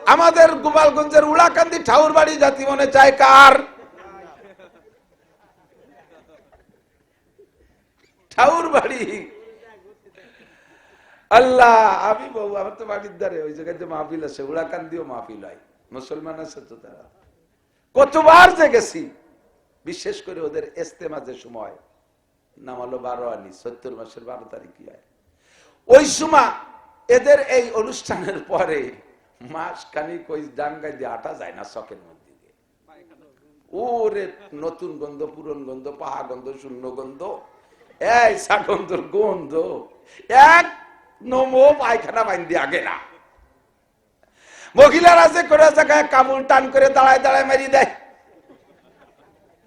আমাদের গোপালগঞ্জের উড়াকান্দি ঠাউর বাড়ি জাতি মনে চায় কার? ঠাউর বাড়ি। আল্লাহ, আমি বউ, আমার তো বাড়ির ধারে ওই জায়গায় যে মাহফিল আছে, উড়াকান্দিও মাহফিল হয়, মুসলমান আছে তো তারা। কতবার যে গেছি, বিশেষ করে ওদের ইস্তেমা যে সময়, নাম হলো 12 আনি, 70 মাসের 12 তারিখ হয়, ওই সময় এদের এই অনুষ্ঠানের পরে মাস খানিক ওই ডাঙ্গায় দিয়ে আটা যায় না, চকের মধ্যে দিয়ে। ওরে নতুন গন্ধ, পুরন গন্ধ, পাহা গন্ধ, শূন্য গন্ধ, এই সাগন্ধর গন্ধ, এক নমো পায়খানা বাইন্দি আগে না। মহিলারা যে করে জায়গায় কামড় টান করে দাঁড়ায় দাঁড়ায় মারি দেয়,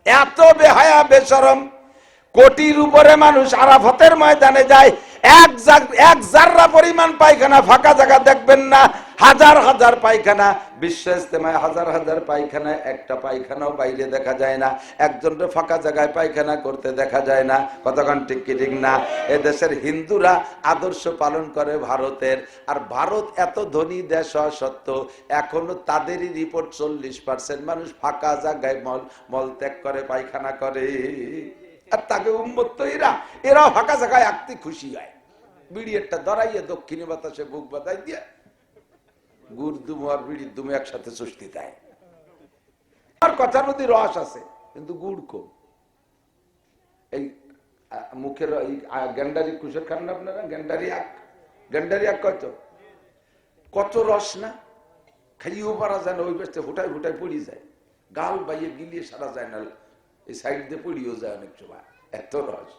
এত বেহায়া বেশরম। কোটির উপরে মানুষ আরাফাতের ময়দানে যায়, এক জাররা পরিমাণ পায়খানা ফাঁকা জায়গা দেখবেন না, হাজার হাজার পায়খানা। বিশ্ব ইস্তেমায় হাজার হাজার পায়খানা, একটা পায়খানাও বাইরে দেখা যায় না, একজনকে ফাঁকা জায়গায় পায়খানা করতে দেখা যায় না। কতক্ষণ ঠিক কি ঠিক না? এদেশের হিন্দুরা আদর্শ পালন করে ভারতের, আর ভারত এত ধনী দেশ হওয়া সত্ত্বেও এখনো তাদেরই রিপোর্ট 40% মানুষ ফাঁকা জায়গায় মল ত্যাগ করে, পায়খানা করে। আর তাকে উম্মত এরাও ফাঁকা জায়গায় আঁকতে খুশি হয়। বিড়ি একটা ধরাইয়ে দক্ষিণী বাতাসে বুক বাতাই দিয়ে গুড় দুমু আর বিড়ির দুমু একসাথে চুষ্টি দেয়। আর কথার মধ্যে রস আছে, কিন্তু গুড় কম। এই মুখের এই গেন্ডারি কুশের খান না আপনারা? গেন্ডারি আখ কত রস না, খাইয়েও পারা যায় না, ওই বেশতে ফুটায় ফুটায় পড়ি যায়, গাল বাইয়ে গিলিয়ে সারা যায় না, এই সাইড দিয়ে পড়িও যায় অনেক সময়, এত রস।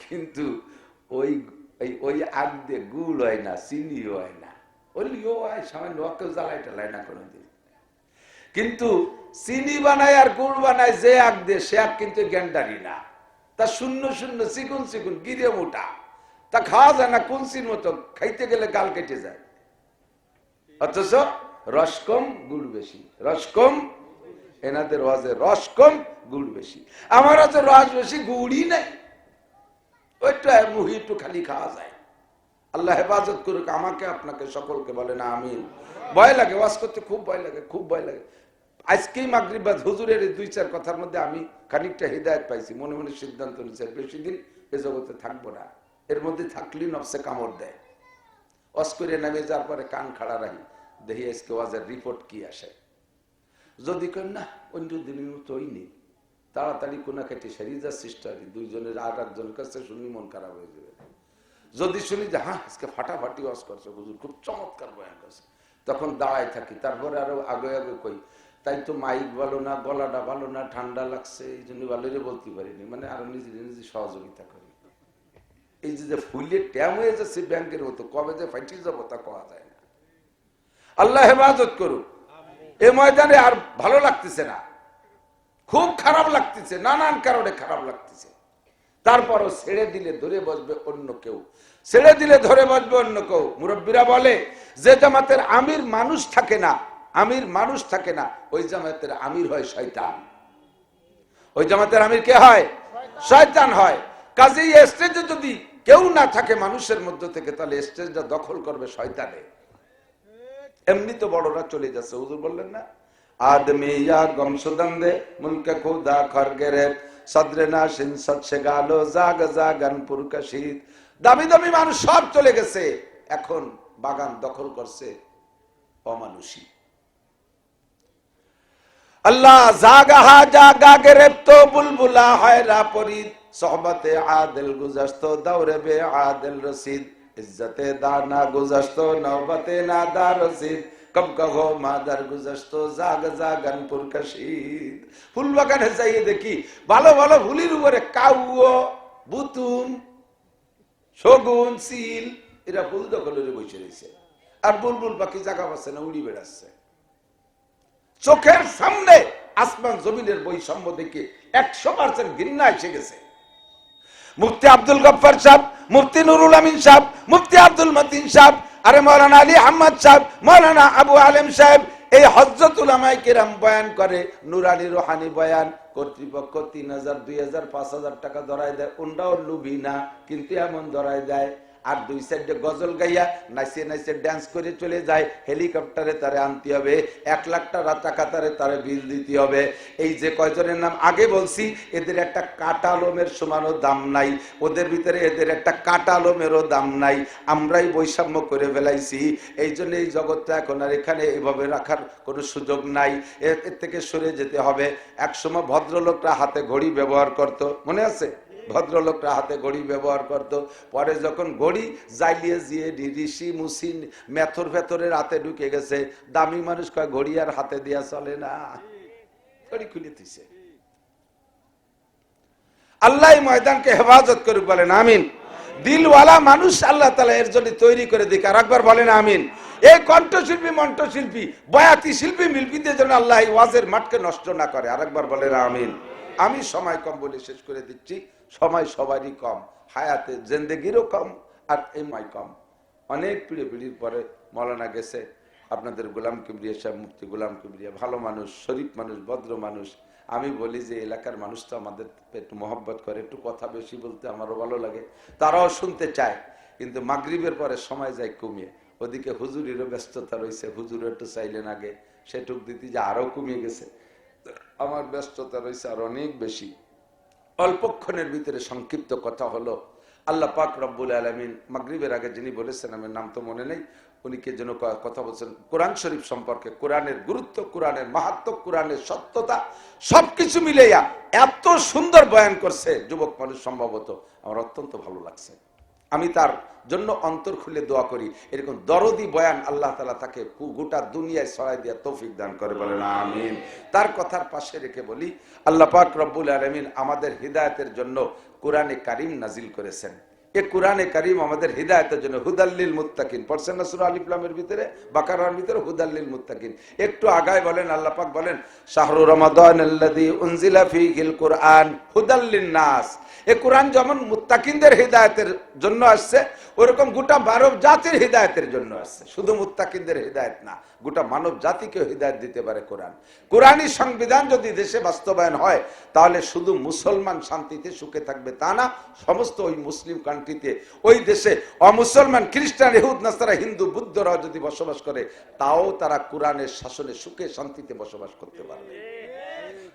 কিন্তু ওই ওই আগ দিয়ে গুড় হয় না, চিনিও হয় না, ওলিও হয় সামান্য, কেউ জ্বালাই টালাই না কোনোদিন। কিন্তু চিনি বানায় আর গুড় বানায় যে আগ দিয়ে, সে আগ কিন্তু গ্যান্ডারি না, তা শূন্য শূন্য চিকুন চিকুন গিরে মোটা, তা খাওয়া যায় না, কুঞ্চির মতো, খাইতে গেলে গাল কেটে যায়। অথচ রস কম গুড় বেশি, রস কম। এনাদের ওয়াজে রস কম গুড় বেশি, আমার আছে রস বেশি গুড়ই নাই, ওইটা মুহি একটু খালি খাওয়া যায়। আল্লাহ হেফাজত করুক আমাকে, আপনাকে, সকলকে বলেন আমিন। ভয় লাগে ওয়াজ করতে, খুব ভয় লাগে, খুব ভয় লাগে। আজকেই মাগরিব বাদ হুজুরের 2-4 কথার মধ্যে আমি খানিকটা হিদায়ত পাইছি, মনে মনে সিদ্ধান্ত নিয়েছি বেশি দিন এ জগতে থাকবো না, এর মধ্যে থাকলে নফসে কামড় দেয়। ওয়াজ করে নামে যাওয়ার পরে কান খাড়া রাখি, দেখি আজকে ওয়াজের রিপোর্ট কি আসে। যদি কেন না অন্য দিনের মতো হইনি, তাড়াতাড়ি কোনা কেটে সেরিয়ে যাচ্ছে চেষ্টা, দুইজনের আর একজনের কাছে শুনি মন খারাপ হয়ে যাবে। যদি শুনি যে হ্যাঁ আজকে ফাটাফাটি ওয়াজ করছে হুজুর, খুব চমৎকার বয়ান করছে, তখন দাঁড়ায় থাকি, তারপরে আরো আগে আগে কই, তাই তো মাইক ভালো না, গলাটা ভালো না, ঠান্ডা লাগছে, এই জন্য ভালোরে বলতে পারিনি, মানে আরো নিজে নিজে সহযোগিতা করি। এই যে ফুলে ট্যাম হয়ে যাচ্ছে ব্যাংকের মতো, কবে যে ফাইটে যাবো তা কোয়া যায় না। আল্লাহ হেফাজত করুক। এই ময়দানে আর ভালো লাগতেছে না, খুব খারাপ লাগতেছে, নানান কারণে খারাপ লাগতেছে। তারপরও ছেড়ে দিলে ধরে বসবে অন্য কেউ, ছেড়ে দিলে ধরে বসবে অন্য কেউ। মুরব্বীরা বলে যে জামাতের আমির মানুষ থাকে না, আমির মানুষ থাকে না, ওই জামাতের আমির হয় শয়তান। ওই জামাতের আমির কে হয়? শয়তান হয়। কাজেই স্টেজে যদি কেউ না থাকে মানুষের মধ্যে থেকে, তাহলে স্টেজটা দখল করবে শয়তানে। এমনি তো বড়রা চলে যাচ্ছে, হুজুর বললেন না, আদমি ইয়া গমসুদন্দে মুলকে খুদা খরগেরে সদরে নাশিন সচ্ছে গালো জাগ জাগান পুরকাশিদ। দামি দামি মানুষ সব চলে গেছে, এখন বাগান দখল করছে অমানুষী। আল্লাহ জাগা জাগা গেরেপ্ত বুলবুলা হয়রা পরিদ সোহবতে আদিল গুজস্ত দৌরে বে আদিল রসিদ ইজ্জতে দানা গুজস্ত নওবতে নাদা রসিদ কব কহো মাদার গুজস্ত জাগ জাগান পুরকাশিদ। ফুল বাগানে যাইয়ে দেখি ভালো ভালো ফুলের উপরে কাউও, বুতুন, শগুন, সিল এরা ফুল দখলের বসে রয়েছে, আর বুলবুল পাখি জায়গা পাচ্ছে না, উড়ি বেড়াচ্ছে। চোখের সামনে আসমান জমিনের বৈষম্য দেখে 100% ঘৃণা এসে গেছে। মুফতি আব্দুল গফফার সাহেব, মুফতি নুরুল আমিন সাহেব, মুফতি আব্দুল মতিন সাহেব, আরে মৌলানা আলী আহমদ সাহেব, মৌলানা আবু আলেম সাহেব, এই হযরত উলামায়ে কেরাম বয়ান করে, নুরানি রুহানি বয়ান। কর্তৃপক্ষ 3000, 2000, 5000 টাকা ধরায় দেয়, ওনরাও লুভি না, কিন্তু এমন ধরায় দেয় আর 2 সাইডে গজল গাইয়া নাচে নাচে ড্যান্স করে চলে যায়, হেলিকপ্টারে তারে আনতে হবে, 1 লাখ টাকা তারে বিল দিতে হবে। এই যে কয়জনের নাম আগে বলছি, এদের একটা কাটা লোমের সমানও দাম নাই, ওদের ভিতরে এদের একটা কাটা লোমেরও দাম নাই। আমরাই বৈষম্য করে ফেলাইছি। এই জন্য এই জগৎটা এখন আর এখানে এভাবে রাখার কোনো সুযোগ নাই, এর থেকে সরে যেতে হবে। একসময় ভদ্রলোকরা হাতে ঘড়ি ব্যবহার করত, মনে আছে? ভদ্রলোকরা হাতে ঘড়ি ব্যবহার করত, পরে যখন ঘড়ি জ্বালিয়ে জিয়ে ঋষি মুসি মেথর ভেতরের হাতে ঢুকে গেছে, দামি মানুষ কয় ঘড়ি আর হাতে দিয়া চলে না, ঘড়ি খুলে দিছে। আল্লাহ ময়দানকে হেফাজত করুক, বলেন আমিন। দিলওয়ালা মানুষ আল্লাহ তাআলা এর জন্য তৈরি করে দিক, আর একবার বলেন আমিন। এই কণ্ঠশিল্পী, মন্ত্রশিল্পী, বয়াতি শিল্পী, মিল্পীদের জন্য আল্লাহ এই ওয়াজের মাঠকে নষ্ট না করে, আর একবার বলেন আমিন। আমি সময় কম বলে শেষ করে দিচ্ছি। সময় সবারই কম, হায়াতে জিন্দেগিরও কম, আর এমআই কম। অনেক পিড়ির পরে মৌলানা গেছে, আপনাদের গোলাম কিবরিয়া সাহেব, মুফতি গোলাম কিবরিয়া, ভালো মানুষ, শরীফ মানুষ, ভদ্র মানুষ। আমি বলি যে এলাকার মানুষ তো আমাদের একটু মহব্বত করে, একটু কথা বেশি বলতে আমারও ভালো লাগে, তারাও শুনতে চায়, কিন্তু মাগরিবের পরে সময় যায় কমিয়ে। ওদিকে হুজুরেরও ব্যস্ততা রয়েছে, হুজুর একটু চাইলেন আগে, সেটুক দিতে যে আরো কমিয়ে গেছে, আমার ব্যস্ততা রয়েছে আর অনেক বেশি। অল্পক্ষণের ভিতরে সংক্ষিপ্ত কথা হলো, আল্লাহ পাক রব্বুল আলামিন মাগরিবের আগে যিনি বলেছেন, আমার নাম তো মনে নেই, উনি কে যেন কথা বলছেন কোরআন শরীফ সম্পর্কে, কোরআনের গুরুত্ব, কোরআনের মাহাত্ম্য, কোরআনের সত্যতা, সবকিছু মিলাইয়া এত সুন্দর বয়ান করছে যুবক মানুষ, সম্ভবত আমার অত্যন্ত ভালো লাগছে। আমি তার জন্য অন্তর খুলে দোয়া করি, এরকম দরদি বয়ান আল্লাহ তাআলা তাকে গোটা দুনিয়ায় ছড়াই দিয়া তৌফিক দান করে, বলেন আমিন। তার কথার পাশে রেখে বলি, আল্লাহ পাক রব্বুল আলামিন আমাদের হিদায়াতের জন্য কোরআনে কারীম নাজিল করেছেন। এই কোরআনে কারীম আমাদের হিদায়াতের জন্য, হুদাল্লিল মুত্তাকিন পড়ছেন না সূরা আলিফ লামের ভিতরে, বাকারার ভিতরে হুদাল্লিল মুত্তাকিন। একটু আগায় বলেন, আল্লাহ পাক বলেন শাহরু রমাদানাল্লাযী উনজিলা ফীহিল কুরআন হুদাল্লিন নাস। এই কোরআন যেমন মুত্তাকিনদের হিদায়াতের জন্য আসছে, ওরকম গোটা মানব জাতির হিদায়াতের জন্য আসছে। শুধু মুত্তাকিনদের হিদায়াত না, গোটা মানব জাতিকে হিদায়াত দিতে পারে কোরআন। কোরআনী সংবিধান যদি দেশে বাস্তবায়ন হয়, তাহলে শুধু মুসলমান শান্তিতে সুখে থাকবে তা না, সমস্ত ওই মুসলিম কান্ট্রিতে, ওই দেশে অমুসলমান, খ্রিস্টান, ইহুদ, নাসারা, হিন্দু, বুদ্ধরাও যদি বসবাস করে, তাও তারা কোরআনের শাসনে সুখে শান্তিতে বসবাস করতে পারবে।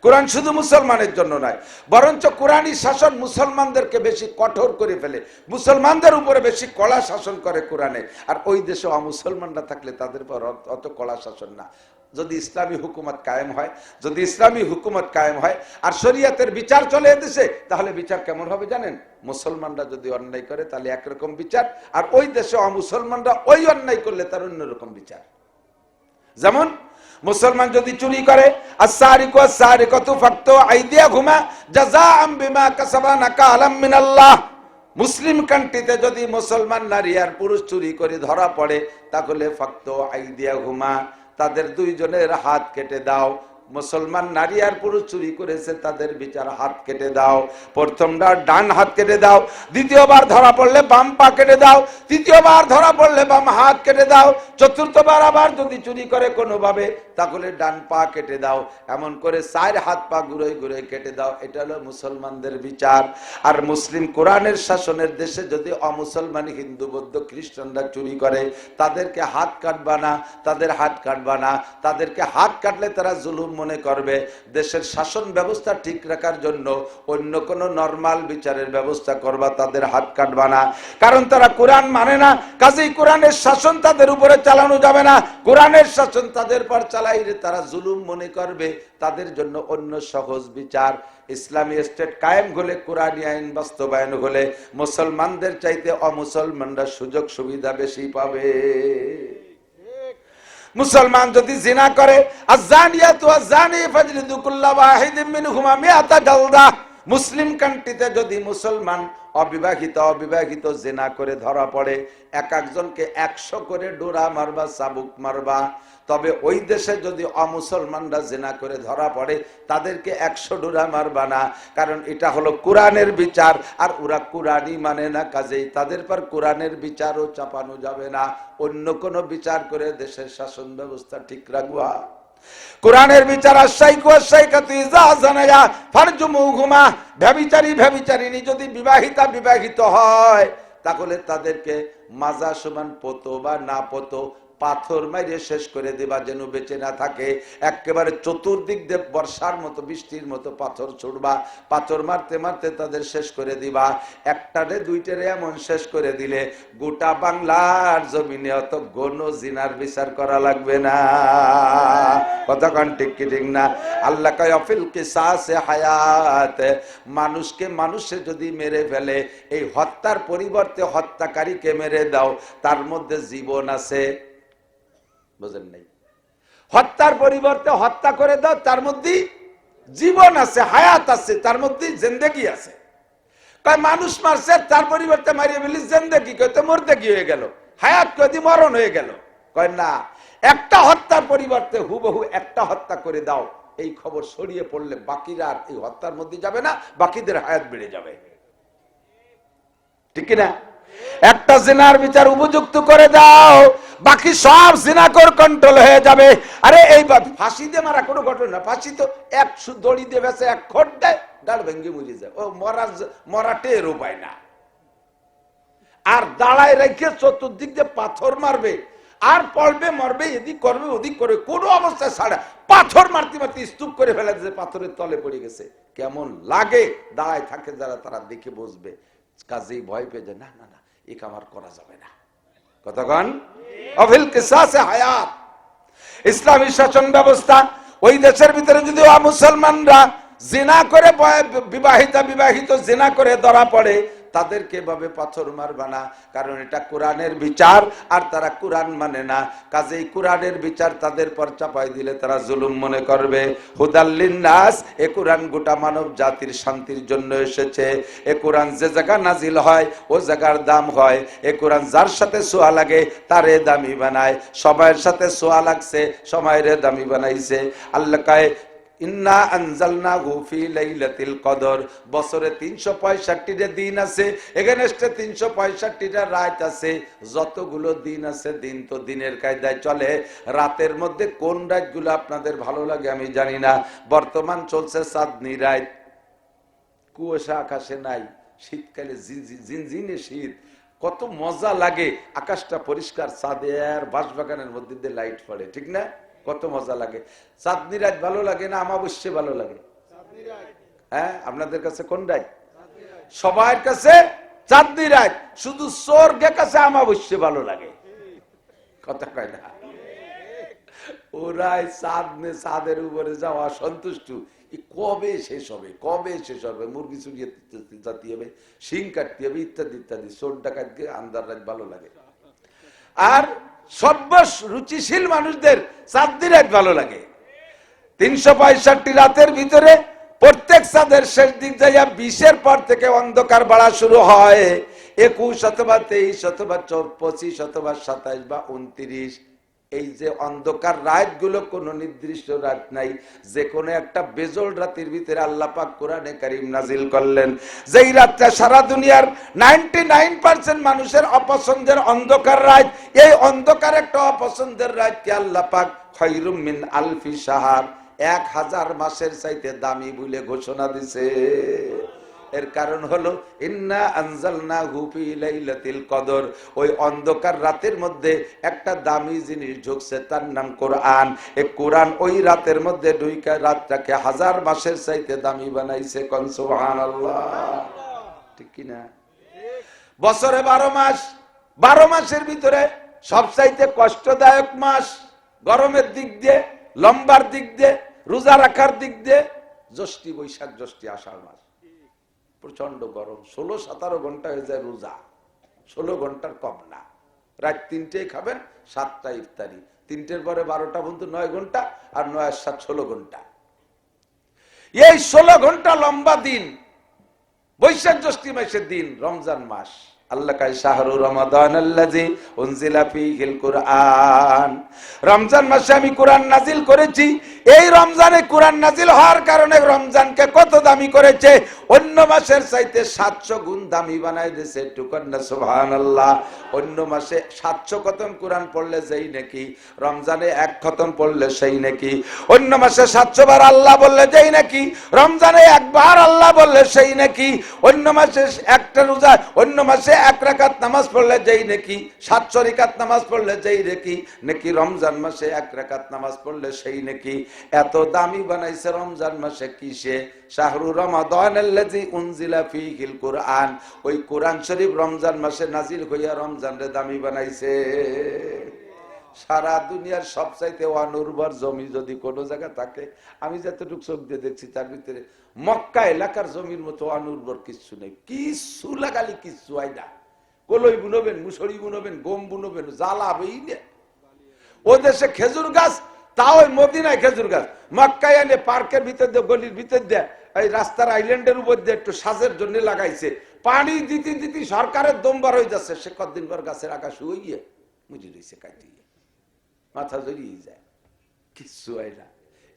কোরআন শুধু মুসলমানের জন্য নয়, বরঞ্চ কোরআনী শাসন মুসলমানদেরকে বেশি কঠোর করে ফেলে, মুসলমানদের উপরে বেশি কড়া শাসন করে কোরআনে। আর ওই দেশে অমুসলমানরা থাকলে তাদের উপর অত কড়া শাসন না। যদি ইসলামী হুকুমত কায়েম হয়, যদি ইসলামী হুকুমত কায়েম হয় আর শরীয়তের বিচার চলে এদেশে, তাহলে বিচার কেমন হবে জানেন? মুসলমানরা যদি অন্যায় করে তাহলে একরকম বিচার, আর ওই দেশে অমুসলমানরা ওই অন্যায় করলে তার অন্যরকম বিচার। যেমন মুসলমান যদি চুরি করে, আস-সারিকু আস-সারিকাতু ফাকতু আইদিয়াহুমা জাযাআম বিমা কাসাবা নাকালাম মিনাল্লাহ। মুসলিম কান্ট্রিতে যদি মুসলমান নারী আর পুরুষ চুরি করে ধরা পড়ে, তাহলে ফাকতু আইদিয়াহুমা, তাদের দুইজনের হাত কেটে দাও। মুসলমান নারী আর পুরুষ চুরি করেছে, তাদের বিচার হাত কেটে দাও। প্রথমবার ডান হাত কেটে দাও, দ্বিতীয়বার ধরা পড়লে বাম পা কেটে দাও, তৃতীয়বার ধরা পড়লে বাম হাত কেটে দাও, চতুর্থবার আবার যদি চুরি করে কোনোভাবে, তাহলে ডান পা কেটে দাও। এমন করে 4 হাত পা ঘুরে ঘুরে কেটে দাও। এটা হলো মুসলমানদের বিচার। আর মুসলিম কোরআনের শাসনের দেশে যদি অমুসলমান, হিন্দু, বৌদ্ধ, খ্রিস্টানরা চুরি করে, তাদেরকে হাত কাটবা না, তাদের হাত কাটবা না। তাদেরকে হাত কাটলে তারা জুলুম মনে করবে। দেশের শাসন ব্যবস্থা ঠিক রাখার জন্য অন্য কোন নরমাল বিচারের ব্যবস্থা করবা, তাদের হাত কাটবা না, কারণ তারা কোরআন মানে না। কাজেই কোরআনের শাসন তাদের উপরে চালানো যাবে না। কোরআনের শাসন তাদের পর চালাইলে তারা জুলুম মনে করবে। তাদের জন্য অন্য সহজ বিচার। ইসলামী স্টেট কায়েম হলে, কোরআনী আইন বাস্তবায়ন হলে, মুসলমানদের চাইতে অমুসলমানরা সুযোগ সুবিধা বেশি পাবে। মুসলমান যদি জিনা করে, আয-যানিয়াতু ওয়াজ-যানি ফাজলিদু কুল্লা ওয়াহিদিন মিনহুমা মিআতা জালদা। মুসলিম কান্ট্রিতে যদি মুসলমান অবিবাহিত জিনা করে ধরা পড়ে, এক একজনকে 100 করে ডোরা মারবা, চাবুক মারবা। তবে ওই দেশে যদি অমুসলমানরা জিনা করে ধরা পড়ে, তাদেরকে 100 ডোরা মারবা না, কারণ এটা হলো কোরআনের বিচার, আর ওরা কোরআনই মানে না। কাজেই তাদের পর কোরআনের বিচারও চাপানো যাবে না। অন্য কোন বিচার করে দেশের শাসন ব্যবস্থা ঠিক রাখবা। কোরআনের বিচার, আশ-শাইখু ওয়াশ-শাইখাতু ইযা যানায়া ফারজুমুহুমা। ব্যভিচারী ব্যভিচারিণী যদি বিবাহিত হয়, তাহলে তাদেরকে মাজা সমান পতো বা না পতো পাথর মাইরে শেষ করে দিবা, যেন বেঁচে না থাকে। একেবারে চতুর্দিক দিয়ে বর্ষার মতো বৃষ্টির মতো পাথর ছুড়বা, পাথর মারতে মারতে তাদের শেষ করে দিবা। একটারে দুইটারে এমন শেষ করে দিলে গোটা বাংলার জমিনে অত গণ জিনার বিচার করা লাগবে না। কতক্ষণ ঠিক কি ঠিক না? আল্লাহ কয় অফিল কিসাসে হায়াত, মানুষকে মানুষে যদি মেরে ফেলে, এই হত্যার পরিবর্তে হত্যাকারীকে মেরে দাও, তার মধ্যে জীবন আছে। বুঝেন নাই? হত্যার পরিবর্তে হত্যা করে দাও, তার মধ্যে জীবন আছে, হায়াত আছে, তার মধ্যে জিন্দেগি আছে। কয় মানুষ মারছে, তার পরিবর্তে মারিয়ে ফেলি জিন্দেগি, কয় তো মুর্দেগি হয়ে গেল, হায়াত কদি মরণ হয়ে গেল। কয় না, একটা হত্যার পরিবর্তে হুবহু একটা হত্যা করে দাও, এই খবর ছড়িয়ে পড়লে বাকিরা আর এই হত্যার মধ্যে যাবে না, বাকিদের হায়াত বেড়ে যাবে। ঠিক না? একটা জিনার বিচার উপযুক্ত করে দাও, বাকি সব জিনাকর কন্ট্রোল হয়ে যাবে। আরে এই ফাঁসি দিয়ে মারা কোনো ঘটনা, ফাঁসি তো এক দড়ি দিয়ে বেছে এক খোট দেয়, গাড় ভেঙ্গে মরে যায়, ও মরা টের উপায় না। আর দাঁড়ায় রেখে চতুর্দিক দিয়ে পাথর মারবে, আর পড়বে মরবে, এদিক করবে ওদিক করবে, কোনো অবস্থায় ছাড়া পাথর মারতে মারতে স্তূপ করে ফেলে দিয়েছে, পাথরের তলে পড়ে গেছে। কেমন লাগে দাঁড়ায় থাকে যারা, তারা দেখে বসবে, কাজেই ভয় পেয়ে যায়, না না না, এ কামার করা যাবে না। কতক্ষণ অফিল কিসাসে হায়াত, ইসলামী শাসন ব্যবস্থা। ওই দেশের ভিতরে যদি মুসলমানরা জিনা করে বিবাহিত জিনা করে ধরা পড়ে, তাদেরকে ভাবে পাথর মারবা না, কারণ এটা কোরআনের বিচার, আর তারা কোরআন মানে না। কাজেই কোরআনের বিচার তাদের পর চাপাই দিলে তারা জুলুম মনে করবে। হুদাল্লিন নাস, এ কোরআন গোটা মানব জাতির শান্তির জন্য এসেছে। এ কোরআন যে জায়গা নাজিল হয় ও জায়গার দাম হয়। এ কোরআন যার সাথে সোয়া লাগে তারে দামি বানায়, সময়ের সাথে সোয়া লাগছে সময়ের দামি বানাইছে। আল্লাহ কয় ইন্না আনজালনাহু ফি লাইলাতিল কদর, বছরে 365টা দিন আছে, এখানে 365টা রাত আছে। যতগুলো দিন আছে, দিন তো দিনের কায়দায় চলে। রাতের মধ্যে কোন রাতগুলো আপনাদের ভালো লাগে আমি জানি না। বর্তমান চলছে চাঁদনি রাত, কুয়াশা আকাশে নাই, শীতকালে ঝিনঝিনে শীত, কত মজা লাগে। আকাশটা পরিষ্কার, চাঁদের বাঁশবাগানের মধ্যে দিয়ে লাইট পড়ে, ঠিক না? কত মজা লাগে। চাঁদনি রাত ভালো লাগে না অমাবস্যা ভালো লাগে? হ্যাঁ, আপনাদের কাছে কোন রাত? সবার কাছে চাঁদনি রাত, শুধু স্বর্গের কাছে অমাবস্যা ভালো লাগে। কথা কয় না? ওরাই চাঁদের উপরে যাওয়া সন্তুষ্ট, কবে শেষ হবে, কবে শেষ হবে, মুরগি চুরিয়ে জাতি হবে, শিং কাটতে হবে, ইত্যাদি ইত্যাদি। চোর ডাকাতকে আন্দার রাত ভালো লাগে। আর সর্বরুচিশীল মানুষদের চাঁদনি রাত ভালো লাগে। 365 রাতের ভিতরে প্রত্যেক চাঁদের শেষ দিক যাইয়া 20-এর পর থেকে অন্ধকার বাড়া শুরু হয়। 21 অথবা 23 অথবা 25 অথবা 27 বা 29। এই যে অন্ধকার রাতগুলো কোন নির্দিষ্ট রাত নাই, যে কোনো একটা বেজল রাতের ভিতরে আল্লাহ পাক কোরআনে কারীম নাজিল করলেন। যেই রাতটা সারা দুনিয়ার 99% মানুষের অপছন্দের অন্ধকার রাত, এই অন্ধকার একটা অপছন্দের রাতকে আল্লাহ পাক খায়রুম মিন আলফি শাহর, 1000 মাসের চাইতে দামি বলে ঘোষণা দিছে। এর কারণ হলো ইন্না আনজালনাহু ফি লাইলাতিল কদর, ওই অন্ধকার রাতের মধ্যে একটা দামি জিনিস ঢুকছে, তার নাম কোরআন। এই কোরআন ওই রাতের মধ্যে ঢুইকা রাতটাকে 1000 মাসের চাইতে দামি বানাইছে। কোন সুবহানাল্লাহ, ঠিক কি না? বছরে 12 মাস, 12 মাসের ভিতরে সবচাইতে কষ্টদায়ক মাস গরমের দিক দিয়ে, লম্বার দিক দিয়ে, রোজা রাখার দিক দিয়ে জ্যৈষ্ঠ, বৈশাখ, জ্যৈষ্ঠ, আষাঢ় মাস। প্রচন্ড গরম, 16-17 ঘন্টা হয়ে যায় রোজা, 16 ঘন্টার কম না। রাত 3টায় খাবেন, 7টায় ইফতারি, 3টের পরে 12টা পর্যন্ত 9 ঘন্টা, আর 9 আর 7 16 ঘন্টা। এই 16 ঘন্টা লম্বা দিন বৈশাখ জ্যৈষ্ঠ মাসের দিন, রমজান মাস। আল্লাহ কয় শাহরু রমাদান আল্লাযী উনজিলা ফীহিল কুরআন, রমজান মাসে আমি কোরআন নাজিল করেছি। এই রমজানে কোরআন নাজিল হওয়ার কারণে রমজানকে কত দামি করেছে, অন্য মাসের চাইতে 700 গুণ দামি বানায় দিয়েছে। একটু কন্যা সুবহানাল্লাহ। অন্য মাসে 700 খতম কোরআন পড়লে যেই নাকি, রমজানে 1 খতম পড়লে সেই নাকি। অন্য মাসে 700 বার আল্লাহ বললে যেই নাকি, রমজানে 1 বার আল্লাহ বললে সেই নাকি। অন্য মাসে একটা রোজা, অন্য মাসে 1 রাকাত নামাজ পড়লে যেই নাকি, 700 রাকাত নামাজ পড়লে যেই নাকি, রমজান মাসে 1 রাকাত নামাজ পড়লে সেই নাকি। এত দামি বানাইছে রমজান মাসে কিসে? শাহরু রমাদানাল্লাযী উনজিলা ফীহিল কুরআন। ওই কোরআন শরীফ রমজান মাসে নাজিল হইয়া রমজানরে দামি বানাইছে। সারা দুনিয়ার সবচাইতে অনুর্বর জমি যদি কোন জায়গা থাকে, আমি যতটুকু চোখ দিয়ে দেখছি তার ভিতরে মক্কা এলাকার জমির মতো অনুর্বর কিছু নেই। কিছু লাগালি কিছু হয় না। কলই বুনবেন, মুসড়ি বুনবেন, গম বুনবেন, জ্বালাবেই না। ও দেশে খেজুর গাছ, তাও মদিনায় খেজুর গাছ, মক্কায় এনে পার্কের ভিতর দিয়ে, গলির ভিতর দিয়ে, এই রাস্তার আইল্যান্ডের উপর দিয়ে একটু সাজের জন্য লাগাইছে। পানি দিতে দিতে সরকারের দমবার হয়ে যাচ্ছে। সে কতদিন পর গাছের আকাশ হয়ে গিয়ে মুজি রয়েছে, কাটিয়ে মাথা জড়িয়ে যায়, কিচ্ছু হয় না।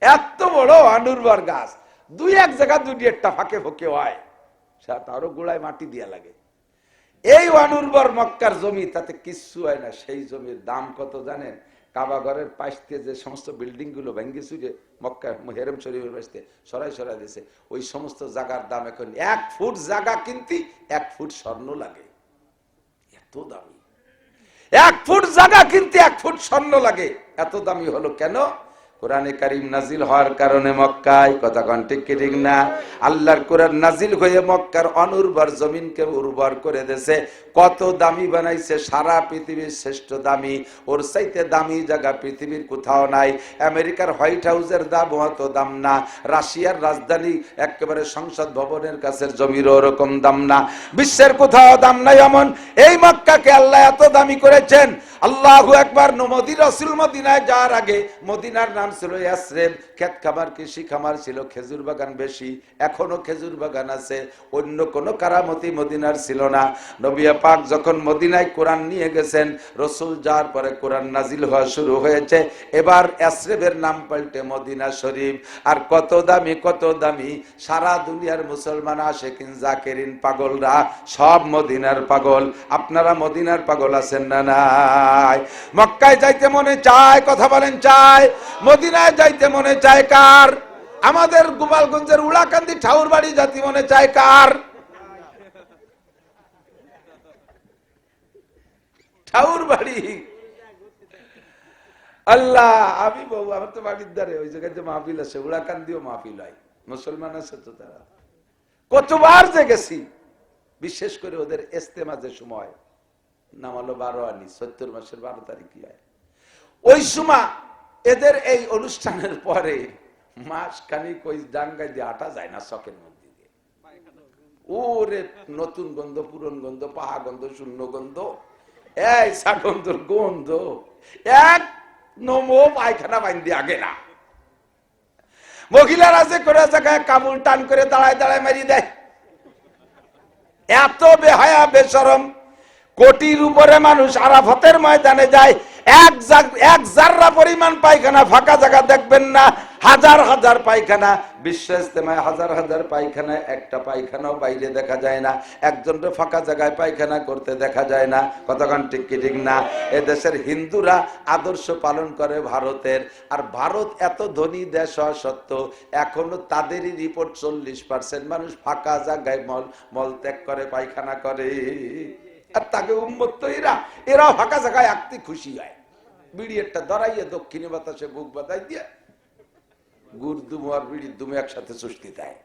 এত বড় অনুর্বর গাছ, 2-1 জায়গা 2-1টা ফাঁকে ফোঁকে হয়, তারও গোড়ায় মাটি দিয়া লাগে। এই অনুর্বর মক্কার জমি, তাতে কিচ্ছু হয় না। সেই জমির দাম কত জানেন? কাবা ঘরের পাশে যে সমস্ত বিল্ডিং গুলো ভেঙ্গে চুরে মক্কা হেরেম শরীফের পাশে সরাই দিয়েছে, ওই সমস্ত জায়গার দাম এখন 1 ফুট জায়গা কিনতে 1 ফুট স্বর্ণ লাগে। এত দামি 1 ফুট জায়গা কিনতে 1 ফুট স্বর্ণ লাগে। এত দামি হলো কেন? কোরআনে কারীম নাজিল হওয়ার কারণে মক্কায়। কথা কোন ঠিক কি ঠিক না? আল্লাহর কোরআন নাজিল হয়ে মক্কার অনুর্বর জমিনকে উর্বর করে দিয়েছে। কত দামি বানাইছে, সারা পৃথিবীর শ্রেষ্ঠ দামি। ওর চাইতে দামি জায়গা পৃথিবীর কোথাও নাই। আমেরিকার হোয়াইট হাউসের দাম অত দাম না, রাশিয়ার রাজধানী একেবারে সংসদ ভবনের কাছের জমির ওরকম দাম না, বিশ্বের কোথাও দাম নাই এমন এই মক্কাকে আল্লাহ এত দামি করেছেন। আল্লাহু আকবার। নবী রাসূল মদিনায় যাওয়ার আগে মদিনার নাম ছিল ইয়াসরিব। ক্ষেত খামার, কৃষি খামার ছিল, খেজুর বাগান বেশি, এখনো খেজুর বাগান আছে। অন্য কোনো কারামতি মদিনার ছিল না। নবী পাক যখন মদিনায় কোরআন নিয়ে গেছেন, রাসূল যাওয়ার পরে কোরআন নাজিল হওয়া শুরু হয়েছে। এবার ইয়াসরিবের নাম পাল্টে মদিনা শরীফ। আর কত দামি, কত দামি। সারা দুনিয়ার মুসলমান আশিকিন জাকিরিন পাগলরা সব মদিনার পাগল। আপনারা মদিনার পাগল আছেন না? নাই। মক্কায় যাইতে মনে চায়, কথা বলেন চায়? মদিনায় যাইতে মনে চায় কার? আমাদের গোপালগঞ্জের উড়াকান্দি ঠাউর বাড়ি যাতে মনে চায় কার? ঠাউর বাড়ি। আল্লাহ, আমি বউ, আমার তো বাড়ির ধারে ওই জায়গায় যে মাহফিল আছে, উড়াকান্দিও মাহফিল হয়, মুসলমান আছে তো তারা। কতবার যে গেছি, বিশেষ করে ওদের ইস্তেমাজের সময়, নাম হলো 12 আনি, 70 মাসের 12 তারিখ হয়। ওই সময় এদের এই অনুষ্ঠানের পরে মাস খানিক ওই ডাঙ্গায় দিয়ে হাঁটা যায় না, চকের মধ্যে দিয়ে। ওরে নতুন গন্ধ, পুরন গন্ধ, পাহা গন্ধ, শূন্য গন্ধ, এই সাগন্ধর গন্ধ, এক নমো পায়খানা বাইন্দি আগে না। মহিলারা যে করে জায়গায় কাবুল টান করে দাঁড়ায় দাঁড়ায় মারিয়ে দেয়। এত বেহায়া বেশরম। কোটির উপরে মানুষ আরাফাতের ময়দানে যায়, এক জাররা পরিমাণ পায়খানা ফাঁকা জায়গা দেখবেন না, হাজার হাজার পায়খানা। বিশ্ব ইজতেমায় হাজার হাজার পায়খানা, একটা পায়খানাও বাইরে দেখা যায় না। একজনকে ফাঁকা জায়গায় পায়খানা করতে দেখা যায় না। কতক্ষণ ঠিক কি ঠিক না? এদেশের হিন্দুরা আদর্শ পালন করে ভারতের। আর ভারত এত ধনী দেশ হওয়া সত্ত্বেও এখনো তাদেরই রিপোর্ট 40% মানুষ ফাঁকা জায়গায় মল ত্যাগ করে, পায়খানা করে। আর তাকে উম্মত এরা ফাঁকা জায়গায় আঁকতে খুশি হয়। বিড়ি একটা ধরাইয়ে দক্ষিণে বাতাসে বুক বাতাই দিয়ে গুড় দুমো আর বিড়ির দুমে একসাথে চুষ্টি দেয়।